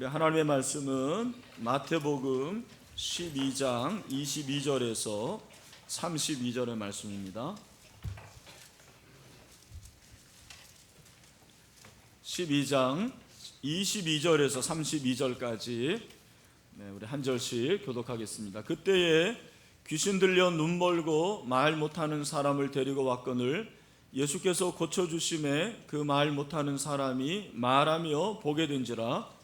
하나님의 말씀은 마태복음 12장 22절에서 32절의 말씀입니다. 12장 22절에서 32절까지 우리 한 절씩 교독하겠습니다. 그때에 귀신 들려 눈 멀고 말 못하는 사람을 데리고 왔거늘 예수께서 고쳐주심에 그 말 못하는 사람이 말하며 보게 된지라.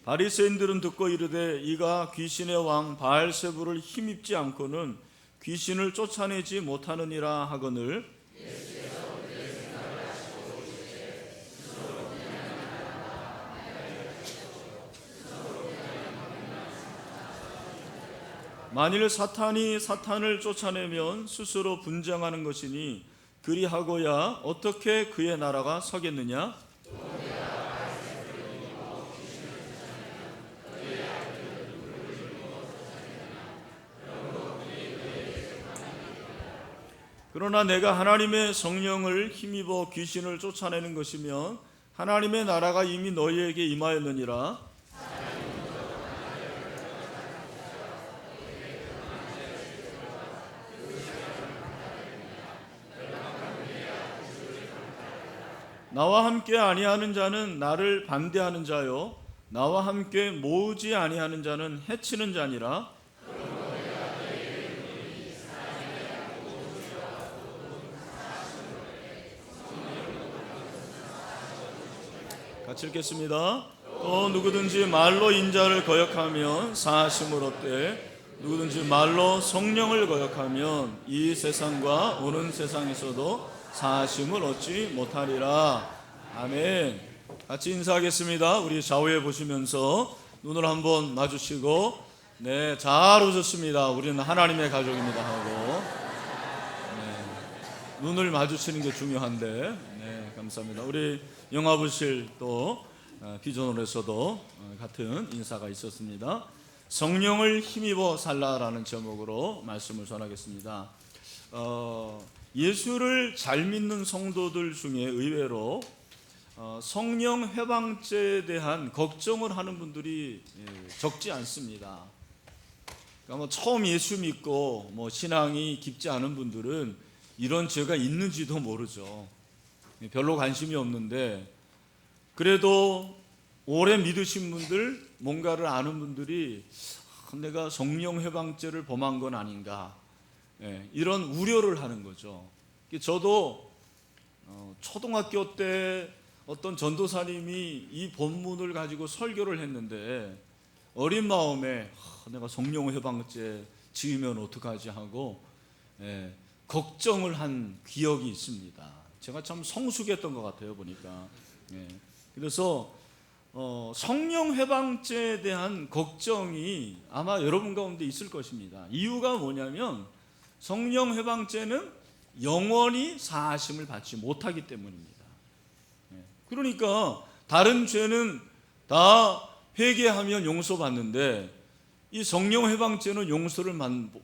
바리새인들은 듣고 이르되 이가 귀신의 왕 바알세불을 힘입지 않고는 귀신을 쫓아내지 못하느니라 하거늘 만일 사탄이 사탄을 쫓아내면 스스로 분쟁하는 것이니 그리하고야 어떻게 그의 나라가 서겠느냐? 그러나 내가 하나님의 성령을 힘입어 귀신을 쫓아내는 것이면 하나님의 나라가 이미 너희에게 임하였느니라. 나와 함께 아니하는 자는 나를 반대하는 자요 나와 함께 모으지 아니하는 자는 해치는 자니라. 같이 읽겠습니다. 또 누구든지 말로 인자를 거역하면 사하심을 얻되 누구든지 말로 성령을 거역하면 이 세상과 오는 세상에서도 사하심을 얻지 못하리라. 아멘. 같이 인사하겠습니다. 우리 좌우에 보시면서 눈을 한번 마주치고 잘 오셨습니다. 우리는 하나님의 가족입니다 하고 눈을 마주치는 게 중요한데 감사합니다. 우리 영화부실 또 비전홀에서도 같은 인사가 있었습니다. 성령을 힘입어 살라라는 제목으로 말씀을 전하겠습니다. 예수를 잘 믿는 성도들 중에 의외로 성령 회방죄에 대한 걱정을 하는 분들이 적지 않습니다. 그러니까 처음 예수 믿고 신앙이 깊지 않은 분들은 이런 죄가 있는지도 모르죠. 별로 관심이 없는데 그래도 오래 믿으신 분들, 뭔가를 아는 분들이 내가 성령 회방죄를 범한 건 아닌가 이런 우려를 하는 거죠. 저도 초등학교 때 어떤 전도사님이 이 본문을 가지고 설교를 했는데 어린 마음에 내가 성령 회방죄 지으면 어떡하지 하고 걱정을 한 기억이 있습니다. 제가 참 성숙했던 것 같아요 보니까. 그래서 성령 회방죄에 대한 걱정이 아마 여러분 가운데 있을 것입니다. 이유가 뭐냐면 성령 회방죄는 영원히 사하심을 받지 못하기 때문입니다. 그러니까 다른 죄는 다 회개하면 용서받는데 이 성령 회방죄는 용서를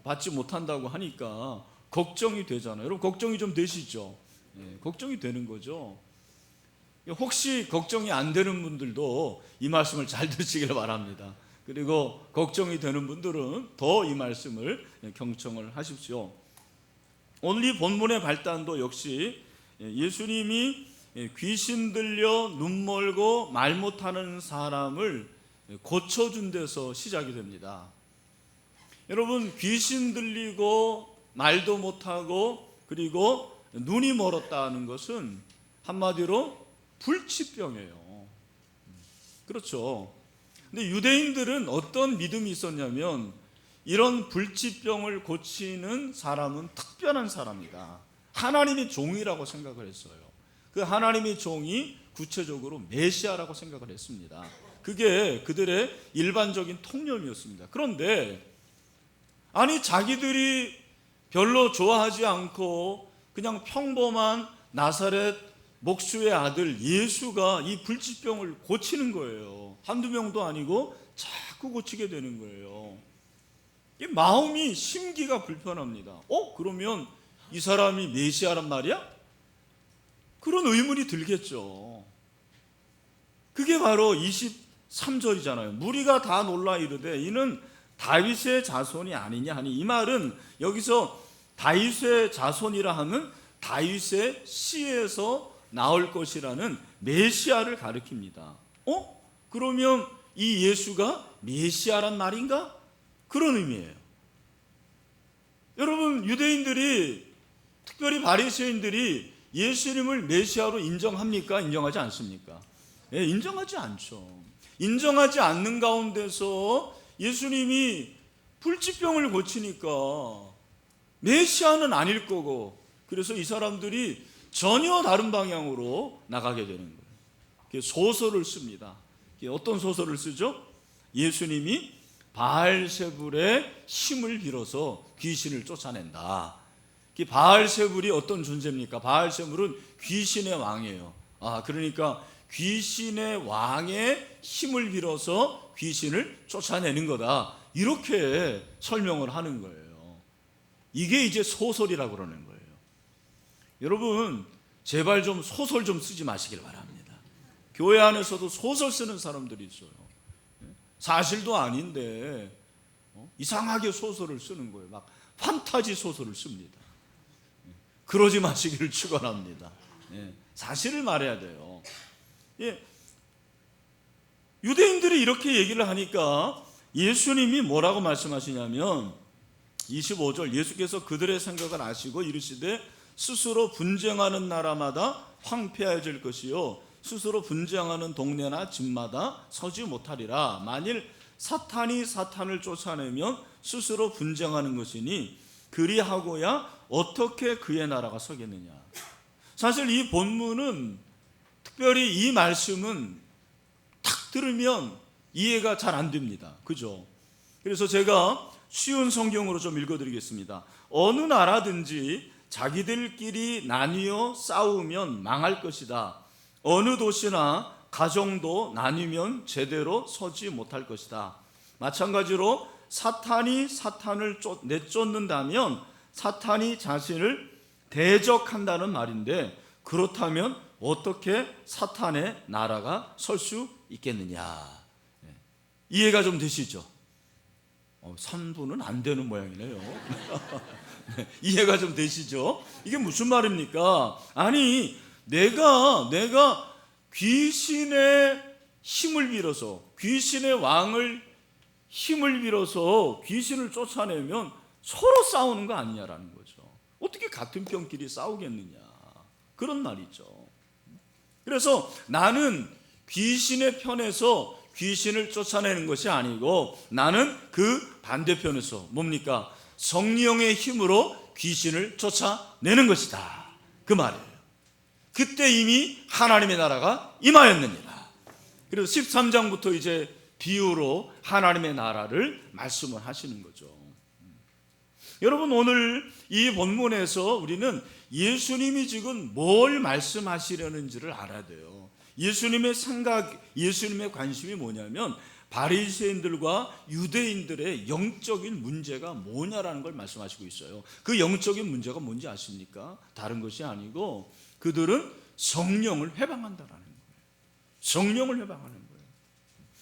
받지 못한다고 하니까 걱정이 되잖아요. 여러분 걱정이 좀 되시죠? 걱정이 되는 거죠. 혹시 걱정이 안 되는 분들도 이 말씀을 잘 들으시길 바랍니다. 그리고 걱정이 되는 분들은 더 이 말씀을 경청을 하십시오. 오늘 이 본문의 발단도 역시 예수님이 귀신 들려 눈 멀고 말 못하는 사람을 고쳐준 데서 시작이 됩니다. 여러분 귀신 들리고 말도 못하고 그리고 눈이 멀었다는 것은 한마디로 불치병이에요. 그렇죠. 근데 유대인들은 어떤 믿음이 있었냐면 이런 불치병을 고치는 사람은 특별한 사람이다. 하나님의 종이라고 생각을 했어요. 그 하나님의 종이 구체적으로 메시아라고 생각을 했습니다. 그게 그들의 일반적인 통념이었습니다. 그런데 아니 자기들이 별로 좋아하지 않고 그냥 평범한 나사렛 목수의 아들 예수가 이 불치병을 고치는 거예요. 한두 명도 아니고 자꾸 고치게 되는 거예요. 마음이 심기가 불편합니다. 그러면 이 사람이 메시아란 말이야? 그런 의문이 들겠죠. 그게 바로 23절이잖아요. 무리가 다 놀라 이르되 이는 다윗의 자손이 아니냐 하니, 이 말은 여기서 다윗의 자손이라 하면 다윗의 씨에서 나올 것이라는 메시아를 가리킵니다. 그러면 이 예수가 메시아란 말인가? 그런 의미예요. 여러분, 유대인들이, 특별히 바리새인들이 예수님을 메시아로 인정합니까? 인정하지 않습니까? 예, 인정하지 않죠. 인정하지 않는 가운데서 예수님이 불치병을 고치니까 메시아는 아닐 거고, 그래서 이 사람들이 전혀 다른 방향으로 나가게 되는 거예요. 소설을 씁니다. 어떤 소설을 쓰죠? 예수님이 바알세불의 힘을 빌어서 귀신을 쫓아낸다. 바알세불이 어떤 존재입니까? 바알세불은 귀신의 왕이에요. 그러니까 귀신의 왕의 힘을 빌어서 귀신을 쫓아내는 거다, 이렇게 설명을 하는 거예요. 이게 이제 소설이라고 그러는 거예요. 여러분, 제발 좀 소설 좀 쓰지 마시길 바랍니다. 교회 안에서도 소설 쓰는 사람들이 있어요. 사실도 아닌데 이상하게 소설을 쓰는 거예요. 막 판타지 소설을 씁니다. 그러지 마시기를 축원합니다. 사실을 말해야 돼요. 유대인들이 이렇게 얘기를 하니까 예수님이 뭐라고 말씀하시냐면 25절, 예수께서 그들의 생각을 아시고 이르시되 스스로 분쟁하는 나라마다 황폐해질 것이요 스스로 분쟁하는 동네나 집마다 서지 못하리라. 만일 사탄이 사탄을 쫓아내면 스스로 분쟁하는 것이니 그리하고야 어떻게 그의 나라가 서겠느냐. 사실 이 본문은, 특별히 이 말씀은 탁 들으면 이해가 잘 안 됩니다. 그죠? 그래서 제가 쉬운 성경으로 좀 읽어드리겠습니다. 어느 나라든지 자기들끼리 나뉘어 싸우면 망할 것이다. 어느 도시나 가정도 나뉘면 제대로 서지 못할 것이다. 마찬가지로 사탄이 사탄을 내쫓는다면 사탄이 자신을 대적한다는 말인데, 그렇다면 어떻게 사탄의 나라가 설 수 있겠느냐. 이해가 좀 되시죠? 3분은 안 되는 모양이네요. 이해가 좀 되시죠? 이게 무슨 말입니까? 아니, 내가 귀신의 힘을 빌어서, 귀신의 왕을 힘을 빌어서 귀신을 쫓아내면 서로 싸우는 거 아니냐라는 거죠. 어떻게 같은 편끼리 싸우겠느냐, 그런 말이죠. 그래서 나는 귀신의 편에서 귀신을 쫓아내는 것이 아니고 나는 그 반대편에서 뭡니까? 성령의 힘으로 귀신을 쫓아내는 것이다, 그 말이에요. 그때 이미 하나님의 나라가 임하였느니라. 그래서 13장부터 이제 비유로 하나님의 나라를 말씀을 하시는 거죠. 여러분, 오늘 이 본문에서 우리는 예수님이 지금 뭘 말씀하시려는지를 알아야 돼요. 예수님의 생각, 예수님의 관심이 뭐냐면 바리새인들과 유대인들의 영적인 문제가 뭐냐라는 걸 말씀하시고 있어요. 그 영적인 문제가 뭔지 아십니까? 다른 것이 아니고 그들은 성령을 회방한다라는 거예요. 성령을 회방하는 거예요.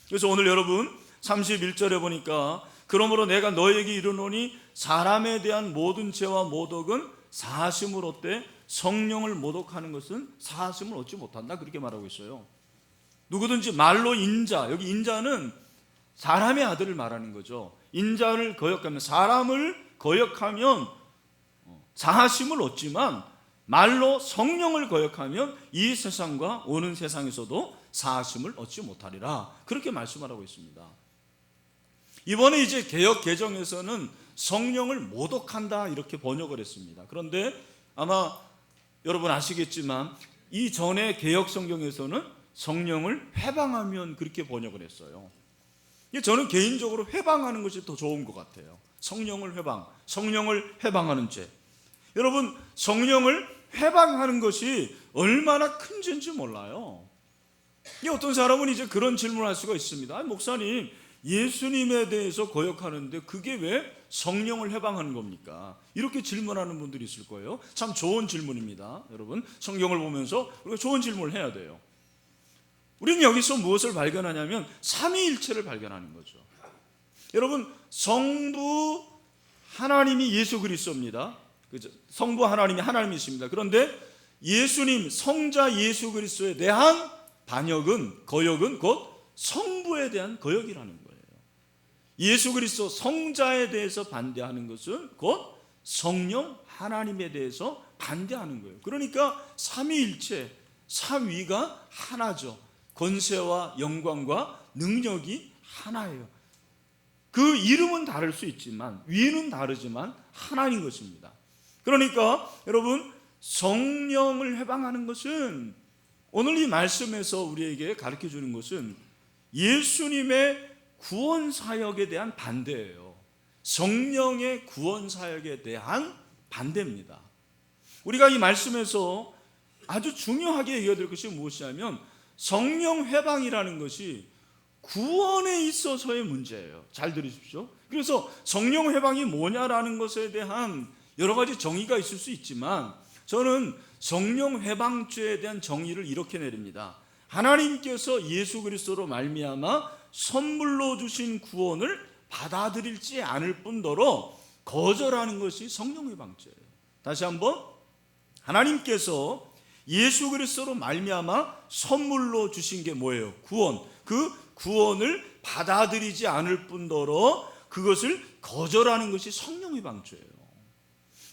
그래서 오늘 여러분 31절에 보니까 그러므로 내가 너에게 이르노니 사람에 대한 모든 죄와 모독은 사하심을 얻되 성령을 모독하는 것은 사하심을 얻지 못한다, 그렇게 말하고 있어요. 누구든지 말로 인자, 여기 인자는 사람의 아들을 말하는 거죠. 인자를 거역하면, 사람을 거역하면 사하심을 얻지만 말로 성령을 거역하면 이 세상과 오는 세상에서도 사하심을 얻지 못하리라, 그렇게 말씀하고 있습니다. 이번에 이제 개역 개정에서는 성령을 모독한다 이렇게 번역을 했습니다. 그런데 아마 여러분 아시겠지만 이전에 개역 성경에서는 성령을 회방하면 그렇게 번역을 했어요. 저는 개인적으로 회방하는 것이 더 좋은 것 같아요. 성령을 회방하는 죄. 여러분, 성령을 회방하는 것이 얼마나 큰 죄인지 몰라요. 어떤 사람은 이제 그런 질문을 할 수가 있습니다. 목사님, 예수님에 대해서 거역하는데 그게 왜 성령을 해방하는 겁니까? 이렇게 질문하는 분들이 있을 거예요. 참 좋은 질문입니다. 여러분, 성경을 보면서 우리가 좋은 질문을 해야 돼요. 우리는 여기서 무엇을 발견하냐면 삼위일체를 발견하는 거죠. 여러분, 성부 하나님이 예수 그리스도입니다. 그죠? 성부 하나님이 하나님이십니다. 그런데 예수님, 성자 예수 그리스도에 대한 거역은 곧 성부에 대한 거역이라는 거예요. 예수 그리스도 성자에 대해서 반대하는 것은 곧 성령 하나님에 대해서 반대하는 거예요. 그러니까 삼위일체, 삼위가 하나죠. 권세와 영광과 능력이 하나예요. 그 이름은 다를 수 있지만, 위는 다르지만 하나인 것입니다. 그러니까 여러분, 성령을 해방하는 것은, 오늘 이 말씀에서 우리에게 가르쳐 주는 것은 예수님의 구원 사역에 대한 반대예요. 성령의 구원 사역에 대한 반대입니다. 우리가 이 말씀에서 아주 중요하게 얘기해야 될 것이 무엇이냐면, 성령 해방이라는 것이 구원에 있어서의 문제예요. 잘 들으십시오. 그래서 성령 해방이 뭐냐라는 것에 대한 여러 가지 정의가 있을 수 있지만, 저는 성령 해방죄에 대한 정의를 이렇게 내립니다. 하나님께서 예수 그리스도로 말미암아 선물로 주신 구원을 받아들일지 않을 뿐더러 거절하는 것이 성령 해방죄예요. 다시 한번, 하나님께서 예수 그리스도로 말미암아 선물로 주신 게 뭐예요? 구원. 그 구원을 받아들이지 않을 뿐더러 그것을 거절하는 것이 성령 해방죄예요.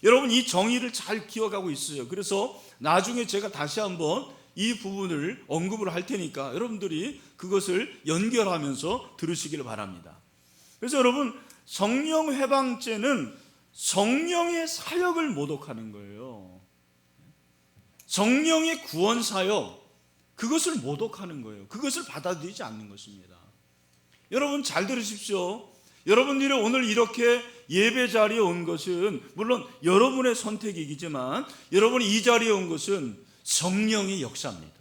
여러분, 이 정의를 잘 기억하고 있어요. 그래서 나중에 제가 다시 한번 이 부분을 언급을 할 테니까 여러분들이 그것을 연결하면서 들으시기를 바랍니다. 그래서 여러분, 성령 해방죄는 성령의 사역을 모독하는 거예요. 성령의 구원 사역, 그것을 모독하는 거예요. 그것을 받아들이지 않는 것입니다. 여러분, 잘 들으십시오. 여러분들이 오늘 이렇게 예배 자리에 온 것은 물론 여러분의 선택이지만, 여러분이 이 자리에 온 것은 성령의 역사입니다.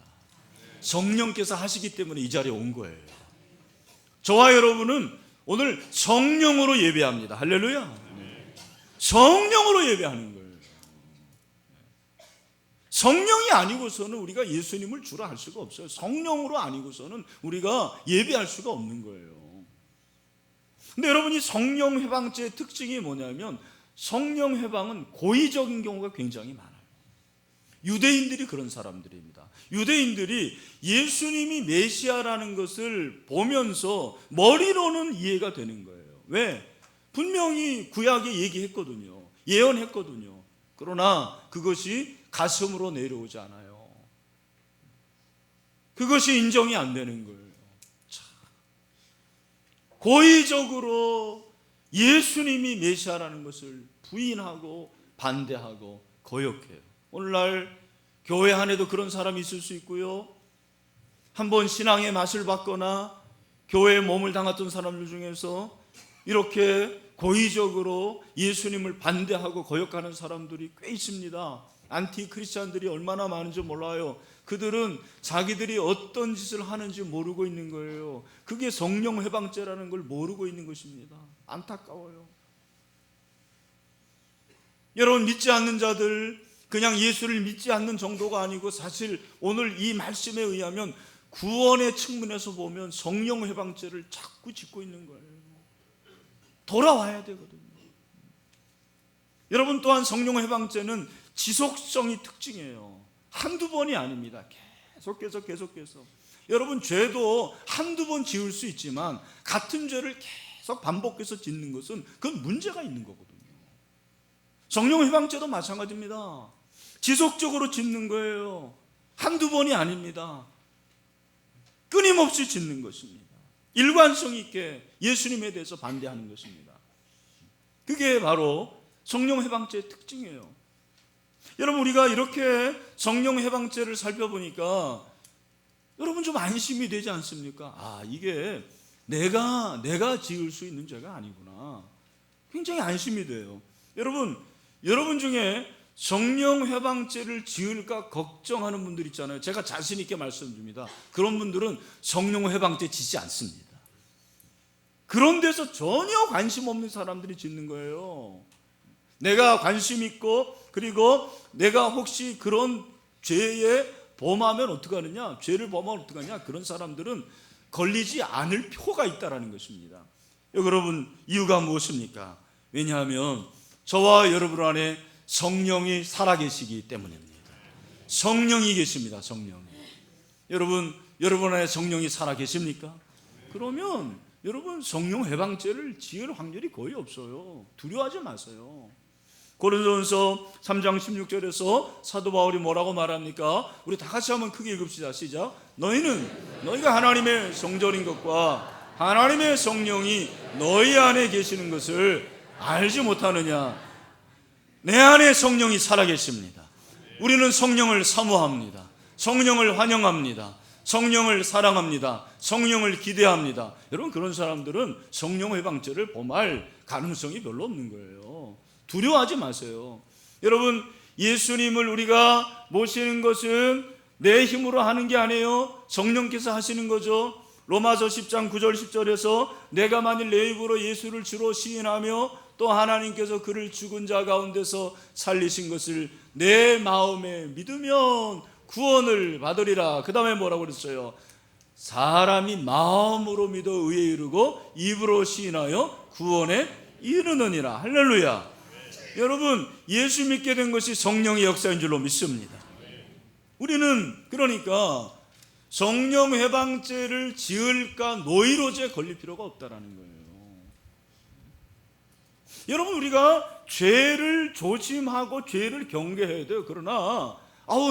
성령께서 하시기 때문에 이 자리에 온 거예요. 저와 여러분은 오늘 성령으로 예배합니다. 할렐루야. 성령으로 예배하는 거예요. 성령이 아니고서는 우리가 예수님을 주라 할 수가 없어요. 성령으로 아니고서는 우리가 예배할 수가 없는 거예요. 근데 여러분, 이 성령 해방죄의 특징이 뭐냐면, 성령 해방은 고의적인 경우가 굉장히 많아요. 유대인들이 그런 사람들입니다. 유대인들이 예수님이 메시아라는 것을 보면서 머리로는 이해가 되는 거예요. 왜? 분명히 구약에 얘기했거든요. 예언했거든요. 그러나 그것이 가슴으로 내려오지 않아요. 그것이 인정이 안 되는 거예요. 고의적으로 예수님이 메시아라는 것을 부인하고 반대하고 거역해요. 오늘날 교회 안에도 그런 사람이 있을 수 있고요. 한번 신앙의 맛을 봤거나 교회에 몸을 담았던 사람들 중에서 이렇게 고의적으로 예수님을 반대하고 거역하는 사람들이 꽤 있습니다. 안티 크리스찬들이 얼마나 많은지 몰라요. 그들은 자기들이 어떤 짓을 하는지 모르고 있는 거예요. 그게 성령 해방죄라는 걸 모르고 있는 것입니다. 안타까워요. 여러분, 믿지 않는 자들, 그냥 예수를 믿지 않는 정도가 아니고, 사실 오늘 이 말씀에 의하면 구원의 측면에서 보면 성령 해방죄를 자꾸 짓고 있는 거예요. 돌아와야 되거든요. 여러분, 또한 성령 해방죄는 지속성이 특징이에요. 한두 번이 아닙니다. 계속해서. 여러분, 죄도 한두 번 지을 수 있지만 같은 죄를 계속 반복해서 짓는 것은 그건 문제가 있는 거거든요. 성령 해방죄도 마찬가지입니다. 지속적으로 짓는 거예요. 한두 번이 아닙니다. 끊임없이 짓는 것입니다. 일관성 있게 예수님에 대해서 반대하는 것입니다. 그게 바로 성령 해방죄의 특징이에요. 여러분, 우리가 이렇게 성령 해방죄를 살펴보니까 여러분 좀 안심이 되지 않습니까? 아, 이게 내가 지을 수 있는 죄가 아니구나. 굉장히 안심이 돼요. 여러분 중에 성령 해방죄를 지을까 걱정하는 분들 있잖아요. 제가 자신 있게 말씀드립니다. 그런 분들은 성령 해방죄 지지 않습니다. 그런 데서 전혀 관심 없는 사람들이 짓는 거예요. 내가 관심 있고, 그리고 내가 혹시 그런 죄에 범하면 어떡하느냐, 죄를 범하면 어떡하냐, 그런 사람들은 걸리지 않을 표가 있다는 것입니다. 여러분, 이유가 무엇입니까? 왜냐하면 저와 여러분 안에 성령이 살아계시기 때문입니다. 성령이 계십니다. 성령이. 여러분 안에 성령이 살아계십니까? 그러면 여러분, 성령 해방죄를 지을 확률이 거의 없어요. 두려워하지 마세요. 고린도전서 3장 16절에서 사도 바울이 뭐라고 말합니까? 우리 다 같이 한번 크게 읽읍시다. 시작. 너희가 하나님의 성전인 것과 하나님의 성령이 너희 안에 계시는 것을 알지 못하느냐? 내 안에 성령이 살아계십니다. 우리는 성령을 사모합니다. 성령을 환영합니다. 성령을 사랑합니다. 성령을 기대합니다. 여러분, 그런 사람들은 성령 해방죄를 범할 가능성이 별로 없는 거예요. 두려워하지 마세요. 여러분, 예수님을 우리가 모시는 것은 내 힘으로 하는 게 아니에요. 성령께서 하시는 거죠. 로마서 10장 9절 10절에서 내가 만일 내 입으로 예수를 주로 시인하며 또 하나님께서 그를 죽은 자 가운데서 살리신 것을 내 마음에 믿으면 구원을 받으리라. 그 다음에 뭐라고 그랬어요? 사람이 마음으로 믿어 의에 이르고 입으로 시인하여 구원에 이르느니라. 할렐루야. 여러분, 예수 믿게 된 것이 성령의 역사인 줄로 믿습니다. 우리는 그러니까 성령 해방죄를 지을까 노이로제 걸릴 필요가 없다라는 거예요. 여러분, 우리가 죄를 조심하고 죄를 경계해야 돼요. 그러나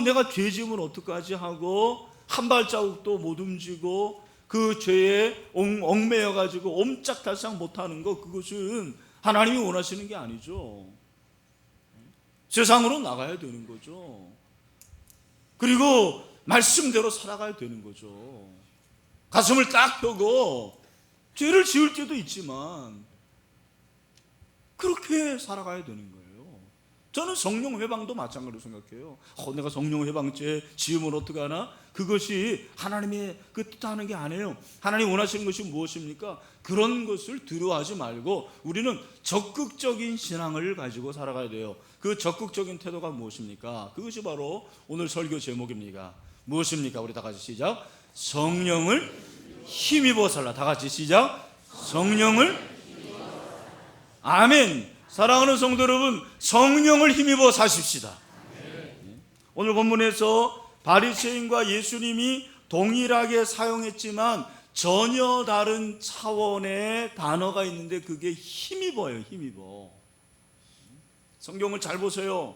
내가 죄 지으면 어떡하지 하고 한 발자국도 못 움직이고 그 죄에 얽매여 가지고 옴짝달싹 못하는 것, 그것은 하나님이 원하시는 게 아니죠. 세상으로 나가야 되는 거죠. 그리고 말씀대로 살아가야 되는 거죠. 가슴을 딱 펴고 죄를 지을 때도 있지만 그렇게 살아가야 되는 거예요. 저는 성령 회방도 마찬가지로 생각해요. 내가 성령 회방죄 지으면 어떡하나? 그것이 하나님의 그 뜻하는 게 아니에요. 하나님 원하시는 것이 무엇입니까? 그런 것을 두려워하지 말고 우리는 적극적인 신앙을 가지고 살아가야 돼요. 그 적극적인 태도가 무엇입니까? 그것이 바로 오늘 설교 제목입니다. 무엇입니까? 우리 다 같이 시작. 성령을 힘입어 살라. 다 같이 시작. 성령을. 아멘. 사랑하는 성도 여러분, 성령을 힘입어 사십시다. 오늘 본문에서 바리새인과 예수님이 동일하게 사용했지만 전혀 다른 차원의 단어가 있는데 그게 힘입어예요. 힘입어. 성경을 잘 보세요.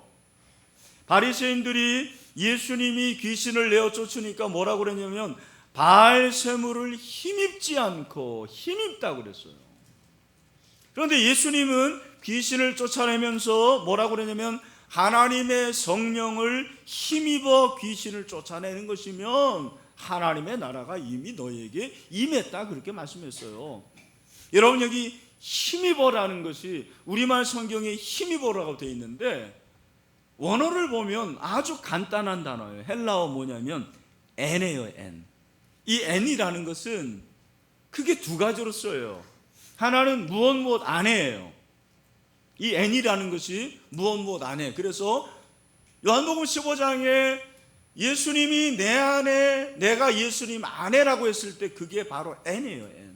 바리새인들이 예수님이 귀신을 내어 쫓으니까 뭐라고 그랬냐면 바알세물을 힘입지 않고 힘입다고 그랬어요. 그런데 예수님은 귀신을 쫓아내면서 뭐라고 그러냐면 하나님의 성령을 힘입어 귀신을 쫓아내는 것이면 하나님의 나라가 이미 너희에게 임했다, 그렇게 말씀했어요. 여러분, 여기 힘입어라는 것이 우리말 성경에 힘입어라고 되어 있는데 원어를 보면 아주 간단한 단어예요. 헬라어 뭐냐면 N이에요. N. 이 N이라는 것은 크게 두 가지로 써요. 하나는 무엇 안에예요. 이 N이라는 것이 무엇 안에. 그래서 요한복음 15장에 예수님이 내 안에, 내가 예수님 안에라고 했을 때 그게 바로 N이에요. N.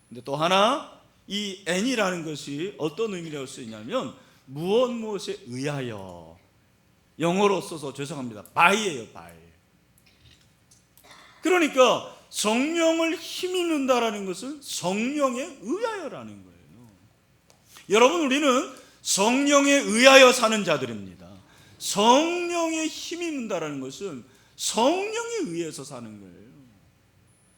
근데 또 하나, 이 N이라는 것이 어떤 의미라고 쓰이냐면 무엇에 의하여. 영어로 써서 죄송합니다. by예요. by. 그러니까 성령을 힘입는다라는 것은 성령에 의하여라는 거예요. 여러분, 우리는 성령에 의하여 사는 자들입니다. 성령에 힘입는다라는 것은 성령에 의해서 사는 거예요.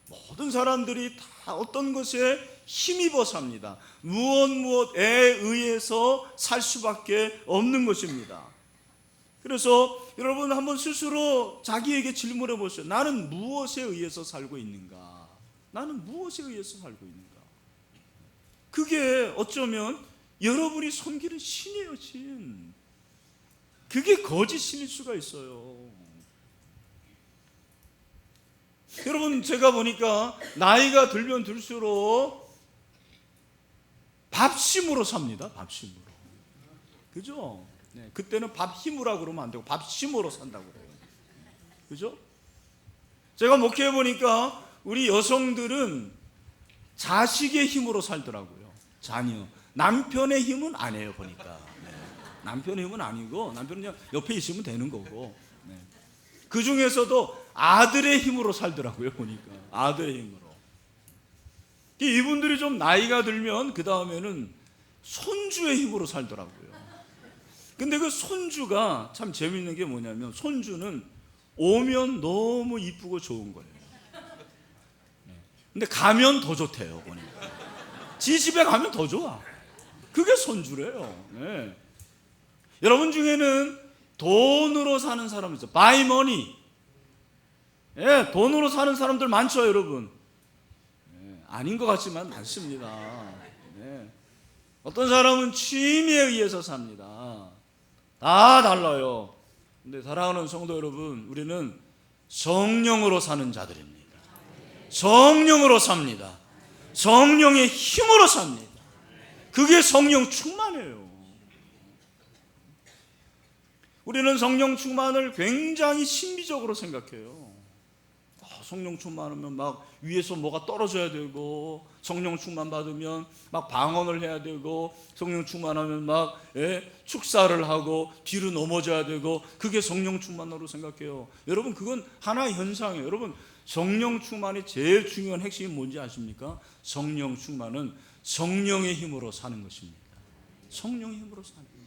모든 사람들이 다 어떤 것에 힘입어 삽니다. 무엇에 의해서 살 수밖에 없는 것입니다. 그래서 여러분 한번 스스로 자기에게 질문해 보세요. 나는 무엇에 의해서 살고 있는가? 나는 무엇에 의해서 살고 있는가? 그게 어쩌면 여러분이 섬기는 신이에요, 신. 그게 거짓 신일 수가 있어요. 여러분, 제가 보니까 나이가 들면 들수록 밥심으로 삽니다. 밥심으로. 그죠? 네, 그때는 밥 힘으로 그러면 안 되고 밥심으로 산다고 그래요. 그죠? 제가 목회해 보니까 우리 여성들은 자식의 힘으로 살더라고요. 자녀. 남편의 힘은 안 해요, 보니까. 네. 남편의 힘은 아니고, 남편은 그냥 옆에 있으면 되는 거고. 네. 그 중에서도 아들의 힘으로 살더라고요, 보니까. 아들의 힘으로. 이분들이 좀 나이가 들면, 그 다음에는 손주의 힘으로 살더라고요. 근데 그 손주가 참 재밌는 게 뭐냐면, 손주는 오면 너무 이쁘고 좋은 거예요. 근데 가면 더 좋대요, 보니까. 지 집에 가면 더 좋아. 그게 손주래요. 네. 여러분 중에는 돈으로 사는 사람 있어요. By money. 예, 돈으로 사는 사람들 많죠, 여러분. 예, 아닌 것 같지만 많습니다. 예. 어떤 사람은 취미에 의해서 삽니다. 다 달라요. 근데 사랑하는 성도 여러분, 우리는 성령으로 사는 자들입니다. 성령으로 삽니다. 성령의 힘으로 삽니다. 그게 성령 충만이에요. 우리는 성령 충만을 굉장히 신비적으로 생각해요. 성령 충만하면 막 위에서 뭐가 떨어져야 되고, 성령 충만 받으면 막 방언을 해야 되고, 성령 충만하면 막 축사를 하고 뒤로 넘어져야 되고, 그게 성령 충만으로 생각해요. 여러분, 그건 하나의 현상이에요. 여러분, 성령 충만이 제일 중요한 핵심이 뭔지 아십니까? 성령 충만은 성령의 힘으로 사는 것입니다. 성령의 힘으로 사는 거예요.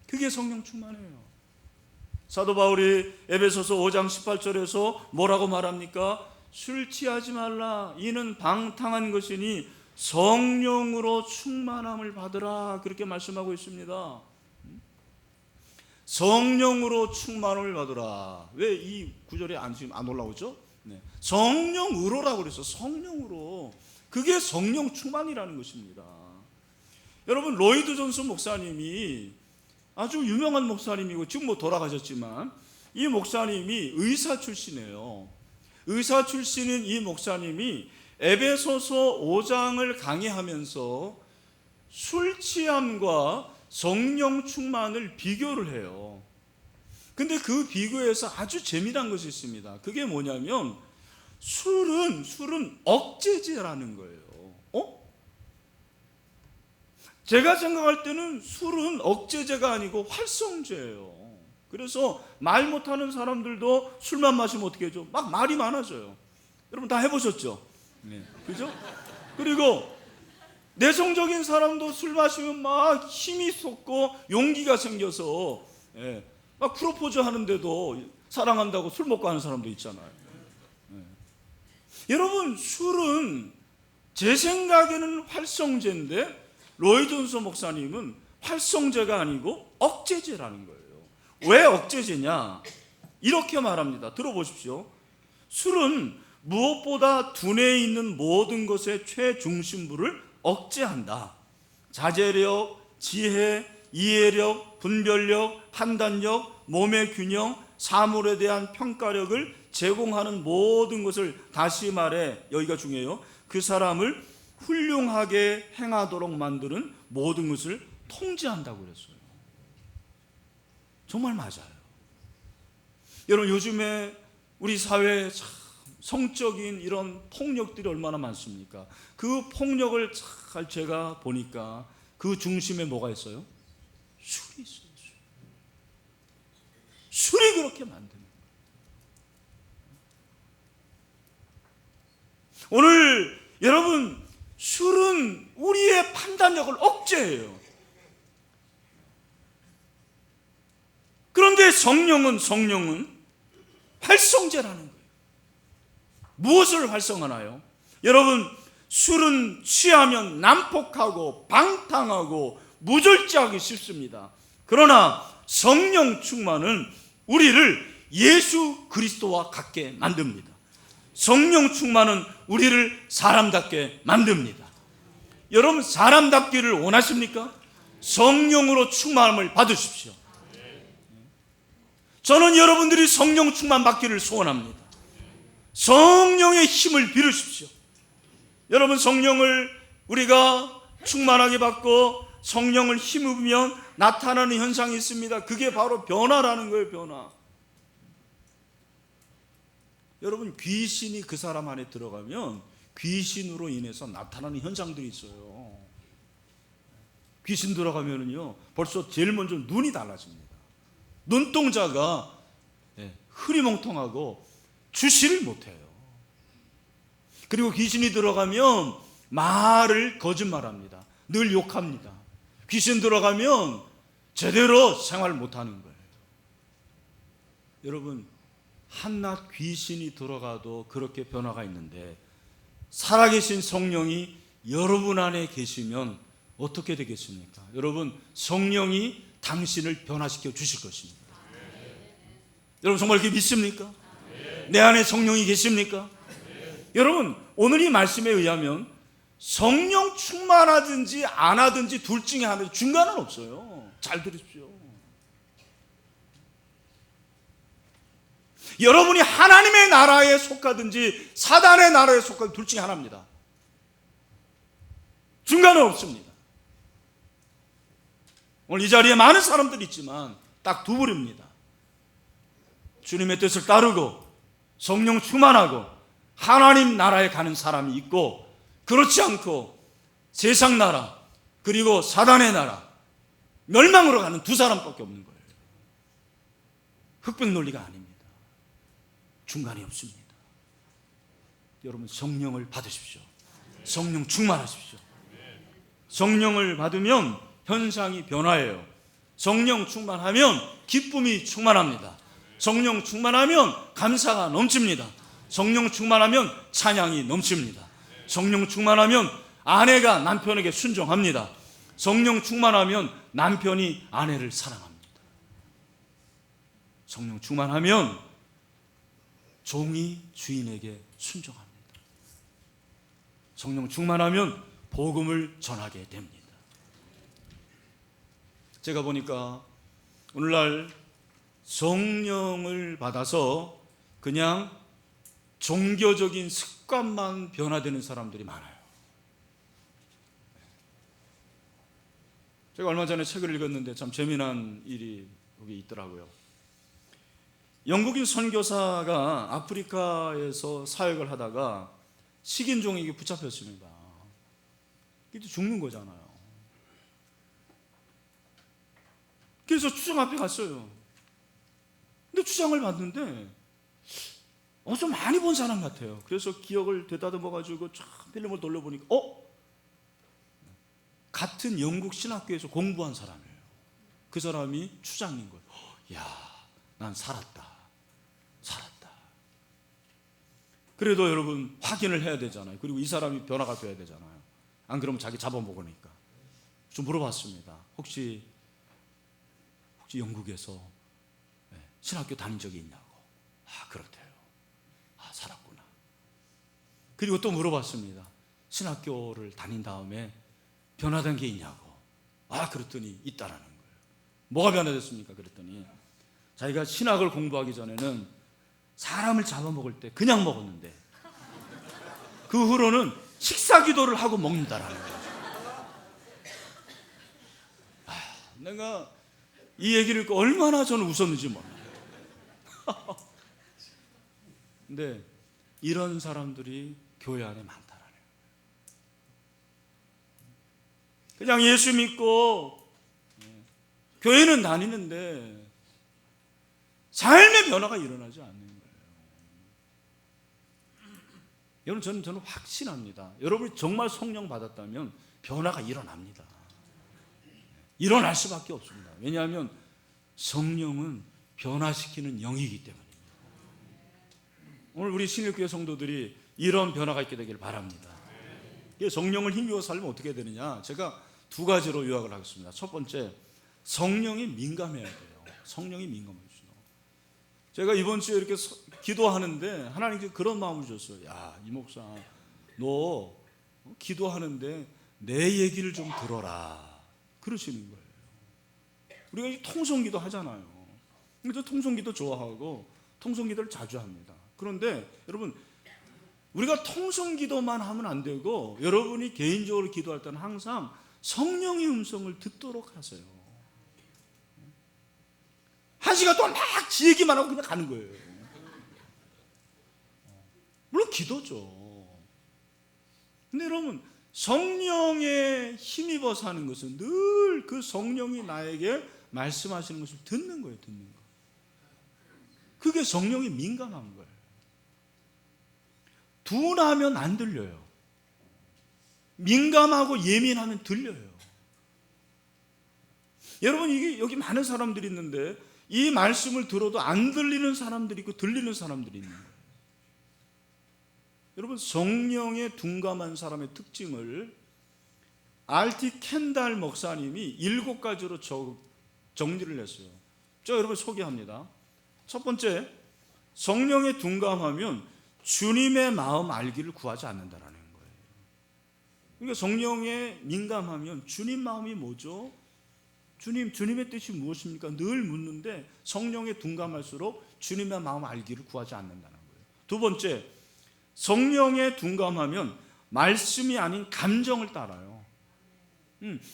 그게 성령 충만이에요. 사도 바울이 에베소서 5장 18절에서 뭐라고 말합니까? 술 취하지 말라. 이는 방탕한 것이니 성령으로 충만함을 받으라. 그렇게 말씀하고 있습니다. 성령으로 충만함을 받으라. 왜 이 구절에 안 올라오죠? 네. 성령으로라고 그랬어. 성령으로. 그게 성령 충만이라는 것입니다. 여러분, 로이드 존슨 목사님이 아주 유명한 목사님이고 지금 뭐 돌아가셨지만, 이 목사님이 의사 출신이에요. 의사 출신인 이 목사님이 에베소서 5장을 강의하면서 술 취함과 성령 충만을 비교를 해요. 근데 그 비교에서 아주 재미난 것이 있습니다. 그게 뭐냐면 술은 억제제라는 거예요. 제가 생각할 때는 술은 억제제가 아니고 활성제예요. 그래서 말 못하는 사람들도 술만 마시면 어떻게 하죠? 막 말이 많아져요. 여러분 다 해보셨죠? 네. 그죠? 그리고 내성적인 사람도 술 마시면 막 힘이 솟고 용기가 생겨서 막 프로포즈 하는데도 사랑한다고 술 먹고 하는 사람도 있잖아요. 여러분, 술은 제 생각에는 활성제인데 로이드 존슨 목사님은 활성제가 아니고 억제제라는 거예요. 왜 억제제냐? 이렇게 말합니다. 들어보십시오. 술은 무엇보다 두뇌에 있는 모든 것의 최중심부를 억제한다. 자제력, 지혜, 이해력, 분별력, 판단력, 몸의 균형, 사물에 대한 평가력을 제공하는 모든 것을, 다시 말해 여기가 중요해요, 그 사람을 훌륭하게 행하도록 만드는 모든 것을 통제한다고 그랬어요. 정말 맞아요. 여러분, 요즘에 우리 사회에 참 성적인 이런 폭력들이 얼마나 많습니까? 그 폭력을 잘 제가 보니까 그 중심에 뭐가 있어요? 술이 있어요. 술이 그렇게 만드는 거예요. 오늘 여러분, 술은 우리의 판단력을 억제해요. 그런데 성령은 활성제라는 거예요. 무엇을 활성하나요? 여러분, 술은 취하면 난폭하고 방탕하고 무절제하기 쉽습니다. 그러나 성령 충만은 우리를 예수 그리스도와 같게 만듭니다. 성령 충만은 우리를 사람답게 만듭니다. 여러분, 사람답기를 원하십니까? 성령으로 충만함을 받으십시오. 저는 여러분들이 성령 충만 받기를 소원합니다. 성령의 힘을 빌으십시오. 여러분, 성령을 우리가 충만하게 받고 성령을 힘입으면 나타나는 현상이 있습니다. 그게 바로 변화라는 거예요. 변화. 여러분, 귀신이 그 사람 안에 들어가면 귀신으로 인해서 나타나는 현상들이 있어요. 귀신 들어가면은요, 벌써 제일 먼저 눈이 달라집니다. 눈동자가 흐리멍텅하고 주시를 못해요. 그리고 귀신이 들어가면 말을 거짓말합니다. 늘 욕합니다. 귀신 들어가면 제대로 생활 못하는 거예요. 여러분, 한낱 귀신이 들어가도 그렇게 변화가 있는데 살아계신 성령이 여러분 안에 계시면 어떻게 되겠습니까? 여러분, 성령이 당신을 변화시켜 주실 것입니다. 여러분, 정말 그렇게 믿습니까? 내 안에 성령이 계십니까? 여러분, 오늘 이 말씀에 의하면 성령 충만하든지 안 하든지 둘 중에 하나, 중간은 없어요. 잘 들으십시오. 여러분이 하나님의 나라에 속하든지 사단의 나라에 속하든지 둘 중에 하나입니다. 중간은 없습니다. 오늘 이 자리에 많은 사람들이 있지만 딱 두 부류입니다. 주님의 뜻을 따르고 성령 충만하고 하나님 나라에 가는 사람이 있고, 그렇지 않고 세상 나라 그리고 사단의 나라, 멸망으로 가는 두 사람밖에 없는 거예요. 흑백 논리가 아닙니다. 중간이 없습니다. 여러분, 성령을 받으십시오. 성령 충만하십시오. 성령을 받으면 현상이 변화해요. 성령 충만하면 기쁨이 충만합니다. 성령 충만하면 감사가 넘칩니다. 성령 충만하면 찬양이 넘칩니다. 성령 충만하면 아내가 남편에게 순종합니다. 성령 충만하면 남편이 아내를 사랑합니다. 성령 충만하면 종이 주인에게 순종합니다. 성령 충만하면 복음을 전하게 됩니다. 제가 보니까 오늘날 성령을 받아서 그냥 종교적인 습관만 변화되는 사람들이 많아요. 제가 얼마 전에 책을 읽었는데 참 재미난 일이 여기 있더라고요. 영국인 선교사가 아프리카에서 사역을 하다가 식인종에게 붙잡혔습니다. 이게 죽는 거잖아요. 그래서 추장 앞에 갔어요. 근데 추장을 봤는데 좀 많이 본 사람 같아요. 그래서 기억을 되다듬어가지고 쫙 필름을 돌려보니까 같은 영국 신학교에서 공부한 사람이에요. 그 사람이 추장인 거예요. 야, 난 살았다. 그래도 여러분, 확인을 해야 되잖아요. 그리고 이 사람이 변화가 돼야 되잖아요. 안 그러면 자기 잡아먹으니까. 좀 물어봤습니다. 혹시 영국에서 신학교 다닌 적이 있냐고. 그렇대요. 살았구나. 그리고 또 물어봤습니다. 신학교를 다닌 다음에 변화된 게 있냐고. 그랬더니 있다라는 거예요. 뭐가 변화됐습니까? 그랬더니 자기가 신학을 공부하기 전에는 사람을 잡아먹을 때 그냥 먹었는데 그 후로는 식사 기도를 하고 먹는다라는 거죠. 내가 이 얘기를 듣고 얼마나 저는 웃었는지 몰라요. 근데 이런 사람들이 교회 안에 많다라는 거예요. 그냥 예수 믿고 교회는 다니는데 삶의 변화가 일어나지 않는 거예요. 여러분, 저는 확신합니다. 여러분이 정말 성령 받았다면 변화가 일어납니다. 일어날 수밖에 없습니다. 왜냐하면 성령은 변화시키는 영이기 때문입니다. 오늘 우리 신일교회 성도들이 이런 변화가 있게 되기를 바랍니다. 성령을 힘입어 살면 어떻게 되느냐, 제가 두 가지로 요약을 하겠습니다. 첫 번째, 성령이 민감해야 돼요. 성령이 민감해요. 제가 이번 주에 이렇게 기도하는데 하나님께 그런 마음을 줬어요. 야, 이 목사, 너 기도하는데 내 얘기를 좀 들어라. 그러시는 거예요. 우리가 통성기도 하잖아요. 그래서 통성기도 좋아하고 통성기도를 자주 합니다. 그런데 여러분, 우리가 통성 기도만 하면 안 되고 여러분이 개인적으로 기도할 때는 항상 성령의 음성을 듣도록 하세요. 한 시간 동안 막 지 얘기만 하고 그냥 가는 거예요. 물론 기도죠. 근데 여러분, 성령에 힘입어 사는 것은 늘 그 성령이 나에게 말씀하시는 것을 듣는 거예요. 듣는 거. 그게 성령이 민감한 거예요. 둔하면 안 들려요. 민감하고 예민하면 들려요. 여러분, 이게 여기 많은 사람들이 있는데 이 말씀을 들어도 안 들리는 사람들이 있고 들리는 사람들이 있는 거예요. 여러분, 성령에 둔감한 사람의 특징을 R.T. 켄달 목사님이 7가지로 정리를 했어요. 제가 여러분 소개합니다. 첫 번째, 성령에 둔감하면 주님의 마음 알기를 구하지 않는다라는 거예요. 그러니까 성령에 민감하면 주님 마음이 뭐죠? 주님의 뜻이 무엇입니까? 늘 묻는데 성령에 둔감할수록 주님의 마음 알기를 구하지 않는다는 거예요. 두 번째, 성령에 둔감하면 말씀이 아닌 감정을 따라요.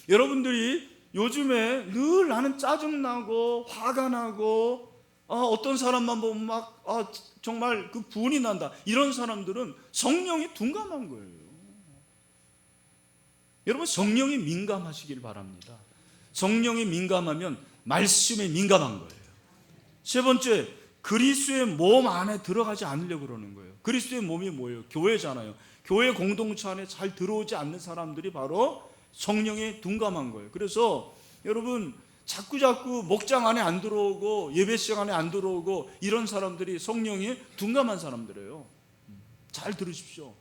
여러분들이 요즘에 늘 나는 짜증나고 화가 나고 어떤 사람만 보면 막 정말 그 분이 난다, 이런 사람들은 성령에 둔감한 거예요. 여러분, 성령에 민감하시길 바랍니다. 성령에 민감하면 말씀에 민감한 거예요. 세 번째, 그리스도의 몸 안에 들어가지 않으려고 그러는 거예요. 그리스도의 몸이 뭐예요? 교회잖아요. 교회 공동체 안에 잘 들어오지 않는 사람들이 바로 성령에 둔감한 거예요. 그래서 여러분, 자꾸 목장 안에 안 들어오고 예배 시간 안에 안 들어오고 이런 사람들이 성령에 둔감한 사람들이에요. 잘 들으십시오.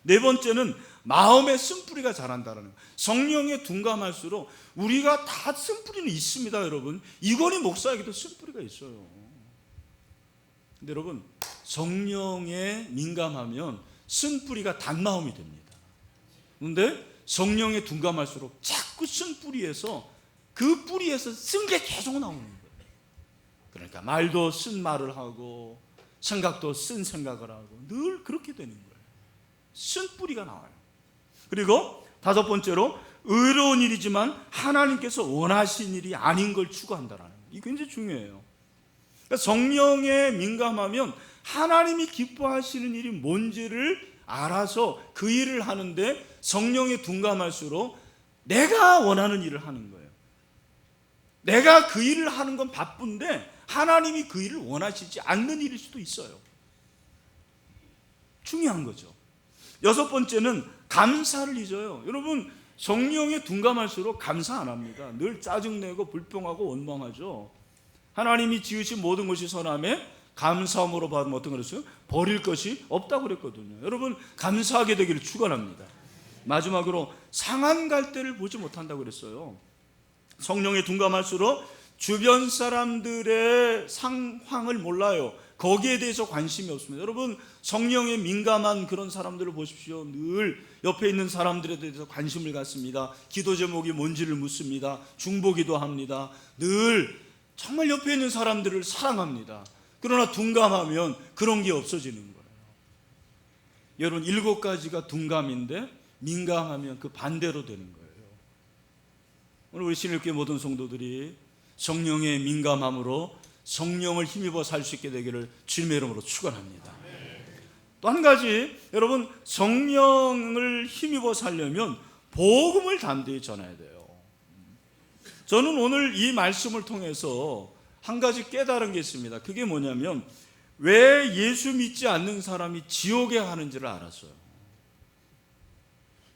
네 번째는 마음의 쓴뿌리가 자란다는 거예요. 성령에 둔감할수록 우리가 다 쓴뿌리는 있습니다. 여러분, 이건희 목사에게도 쓴뿌리가 있어요. 근데 여러분, 성령에 민감하면 쓴뿌리가 단마음이 됩니다. 그런데 성령에 둔감할수록 자꾸 쓴뿌리에서 그 뿌리에서 쓴 게 계속 나오는 거예요. 그러니까 말도 쓴 말을 하고 생각도 쓴 생각을 하고 늘 그렇게 되는 거예요. 쓴 뿌리가 나와요. 그리고 다섯 번째로, 의로운 일이지만 하나님께서 원하신 일이 아닌 걸 추구한다라는 거예요. 이게 굉장히 중요해요. 그러니까 성령에 민감하면 하나님이 기뻐하시는 일이 뭔지를 알아서 그 일을 하는데, 성령에 둔감할수록 내가 원하는 일을 하는 거예요. 내가 그 일을 하는 건 바쁜데 하나님이 그 일을 원하시지 않는 일일 수도 있어요. 중요한 거죠. 여섯 번째는 감사를 잊어요. 여러분, 성령에 둔감할수록 감사 안 합니다. 늘 짜증내고 불평하고 원망하죠. 하나님이 지으신 모든 것이 선함에 감사함으로 받으면 어떤 거랬어요? 버릴 것이 없다고 그랬거든요. 여러분, 감사하게 되기를 축원합니다. 마지막으로, 상한 갈대를 보지 못한다고 그랬어요. 성령에 둔감할수록 주변 사람들의 상황을 몰라요. 거기에 대해서 관심이 없습니다. 여러분, 성령에 민감한 그런 사람들을 보십시오. 늘 옆에 있는 사람들에 대해서 관심을 갖습니다. 기도 제목이 뭔지를 묻습니다. 중보기도 합니다. 늘 정말 옆에 있는 사람들을 사랑합니다. 그러나 둔감하면 그런 게 없어지는 거예요. 여러분, 7가지가 둔감인데 민감하면 그 반대로 되는 거예요. 오늘 우리 신일교회 모든 성도들이 성령에 민감함으로 성령을 힘입어 살 수 있게 되기를 주님의 이름으로 축원합니다. 또 한 가지, 여러분, 성령을 힘입어 살려면 복음을 담대히 전해야 돼요. 저는 오늘 이 말씀을 통해서 한 가지 깨달은 게 있습니다. 그게 뭐냐면, 왜 예수 믿지 않는 사람이 지옥에 가는지를 알았어요.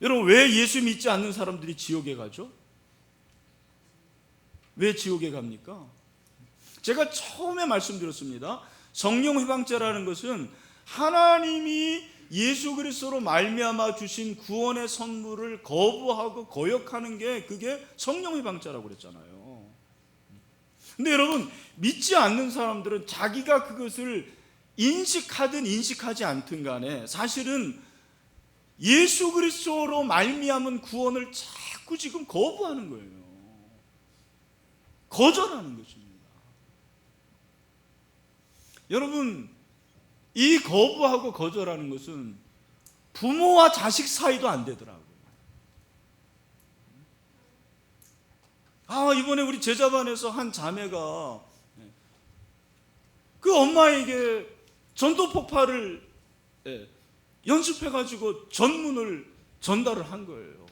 여러분, 왜 예수 믿지 않는 사람들이 지옥에 가죠? 왜 지옥에 갑니까? 제가 처음에 말씀드렸습니다. 성령 회방죄라는 것은 하나님이 예수 그리스도로 말미암아 주신 구원의 선물을 거부하고 거역하는 게, 그게 성령 회방죄라고 그랬잖아요. 근데 여러분, 믿지 않는 사람들은 자기가 그것을 인식하든 인식하지 않든 간에 사실은 예수 그리스도로 말미암은 구원을 자꾸 지금 거부하는 거예요. 거절하는 것입니다. 여러분, 이 거부하고 거절하는 것은 부모와 자식 사이도 안 되더라고요. 이번에 우리 제자반에서 한 자매가 그 엄마에게 전도 폭발을 연습해가지고 전문을 전달을 한 거예요.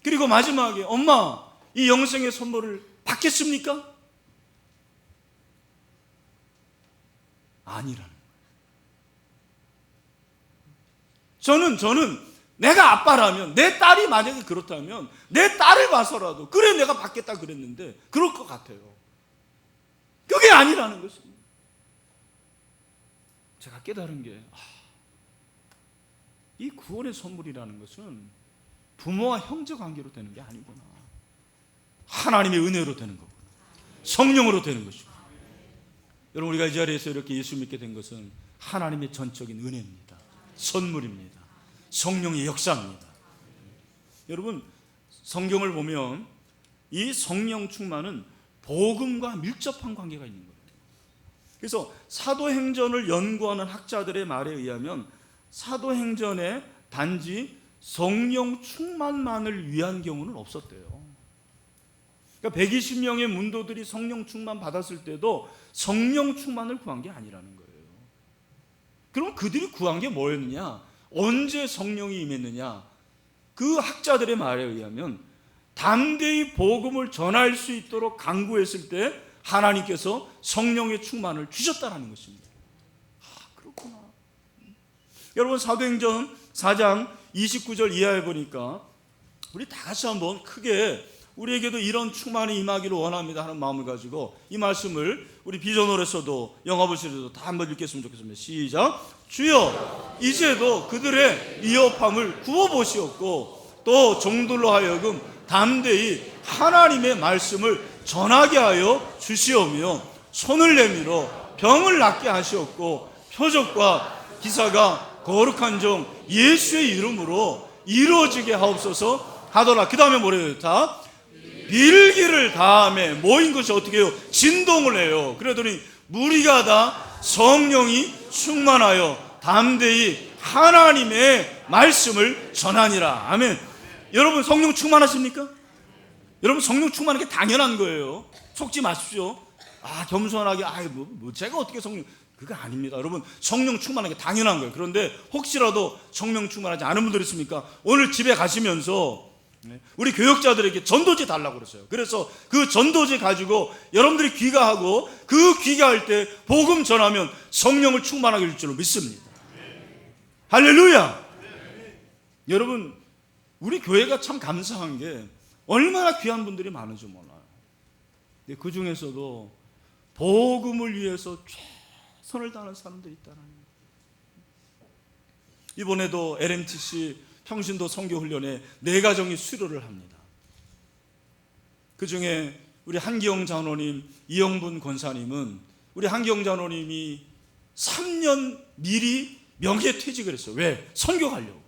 그리고 마지막에 엄마, 이 영생의 선물을 받겠습니까? 아니라는 거예요. 저는 내가 아빠라면, 내 딸이 만약에 그렇다면 내 딸을 봐서라도 그래 내가 받겠다 그랬는데 그럴 것 같아요. 그게 아니라는 것입니다. 제가 깨달은 게 이 구원의 선물이라는 것은 부모와 형제 관계로 되는 게 아니구나. 하나님의 은혜로 되는 거구나. 성령으로 되는 것이고. 여러분, 우리가 이 자리에서 이렇게 예수 믿게 된 것은 하나님의 전적인 은혜입니다. 선물입니다. 성령의 역사입니다. 여러분, 성경을 보면 이 성령 충만은 복음과 밀접한 관계가 있는 거예요. 그래서 사도행전을 연구하는 학자들의 말에 의하면 사도행전에 단지 성령 충만만을 위한 경우는 없었대요. 그러니까 120명의 문도들이 성령 충만 받았을 때도 성령 충만을 구한 게 아니라는 거예요. 그럼 그들이 구한 게 뭐였느냐? 언제 성령이 임했느냐? 그 학자들의 말에 의하면 담대히 복음을 전할 수 있도록 간구했을 때 하나님께서 성령의 충만을 주셨다는 것입니다. 그렇구나. 여러분, 사도행전 4장 29절 이하에 보니까 우리 다 같이 한번 크게 우리에게도 이런 충만이 임하기를 원합니다 하는 마음을 가지고 이 말씀을 우리 비전홀에서도 영화부실에서도 다 한번 읽겠으면 좋겠습니다. 시작. 주여, 이제도 그들의 위협함을 구워보시옵고 또 종들로 하여금 담대히 하나님의 말씀을 전하게 하여 주시오며 손을 내밀어 병을 낫게 하시옵고 표적과 기사가 거룩한 종 예수의 이름으로 이루어지게 하옵소서 하더라. 그 다음에 뭐래요? 다 빌기를 다음에 모인 것이 어떻게 해요? 진동을 해요. 그러더니 무리가 다 성령이 충만하여 담대히 하나님의 말씀을 전하니라. 아멘. 여러분, 성령 충만하십니까? 여러분, 성령 충만한 게 당연한 거예요. 속지 마십시오. 겸손하게 제가 어떻게 성령, 그거 아닙니다. 여러분, 성령 충만한 게 당연한 거예요. 그런데 혹시라도 성령 충만하지 않은 분들 있습니까? 오늘 집에 가시면서 우리 교역자들에게 전도지 달라고 그랬어요. 그래서 그 전도지 가지고 여러분들이 귀가하고 그 귀가할 때 복음 전하면 성령을 충만하게 줄 줄로 믿습니다. 할렐루야. 여러분, 우리 교회가 참 감사한 게 얼마나 귀한 분들이 많은지 몰라요. 근데 그 중에서도 복음을 위해서 최선을 다하는 사람들이 있다는 거예요. 이번에도 LMTC 평신도 선교훈련에 4가정이 수료를 합니다. 그 중에 우리 한기영 장로님, 이영분 권사님은 우리 한기영 장로님이 3년 미리 명예퇴직을 했어요. 왜? 선교 가려고.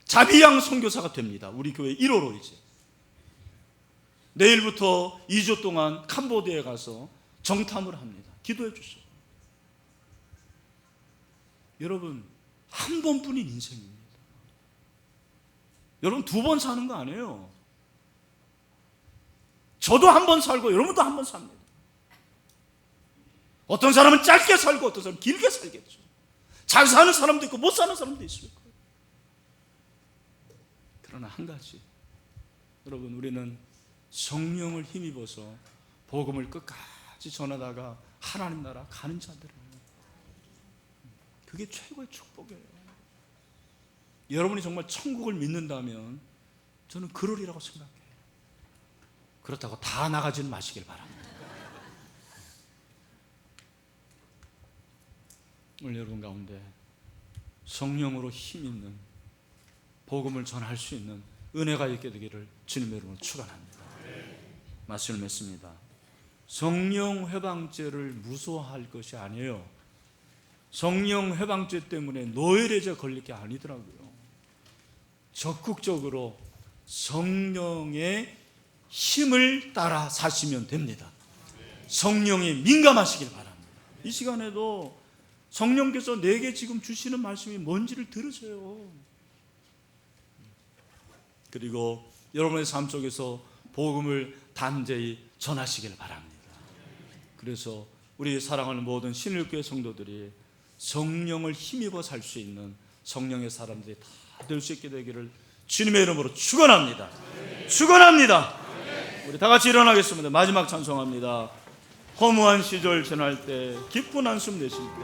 자비양 선교사가 됩니다. 우리 교회 1호로 이제. 내일부터 2주 동안 캄보디아에 가서 정탐을 합니다. 기도해 주시오. 여러분, 한 번뿐인 인생입니다. 여러분, 2번 사는 거 아니에요. 저도 한 번 살고 여러분도 한 번 삽니다. 어떤 사람은 짧게 살고 어떤 사람은 길게 살겠죠. 잘 사는 사람도 있고 못 사는 사람도 있을 거예요. 그러나 한 가지, 여러분, 우리는 성령을 힘입어서 복음을 끝까지 전하다가 하나님 나라 가는 자들이에요. 그게 최고의 축복이에요. 여러분이 정말 천국을 믿는다면 저는 그러리라고 생각해요. 그렇다고 다 나가지는 마시길 바랍니다. 오늘 여러분 가운데 성령으로 힘있는 복음을 전할 수 있는 은혜가 있게 되기를 주님의 이름으로 축원합니다. 말씀을 맺습니다. 성령 회방죄를 무서워할 것이 아니에요. 성령 회방죄 때문에 노예레제 걸릴 게 아니더라고요. 적극적으로 성령의 힘을 따라 사시면 됩니다. 성령이 민감하시길 바랍니다. 이 시간에도 성령께서 내게 지금 주시는 말씀이 뭔지를 들으세요. 그리고 여러분의 삶 속에서 복음을 담대히 전하시길 바랍니다. 그래서 우리 사랑하는 모든 신일교회 성도들이 성령을 힘입어 살 수 있는 성령의 사람들이 다 될 수 있게 되기를 주님의 이름으로 축원합니다. 축원합니다. 우리 다 같이 일어나겠습니다. 마지막 찬송합니다. 허무한 시절 지날 때 기쁜 한숨 내쉴 때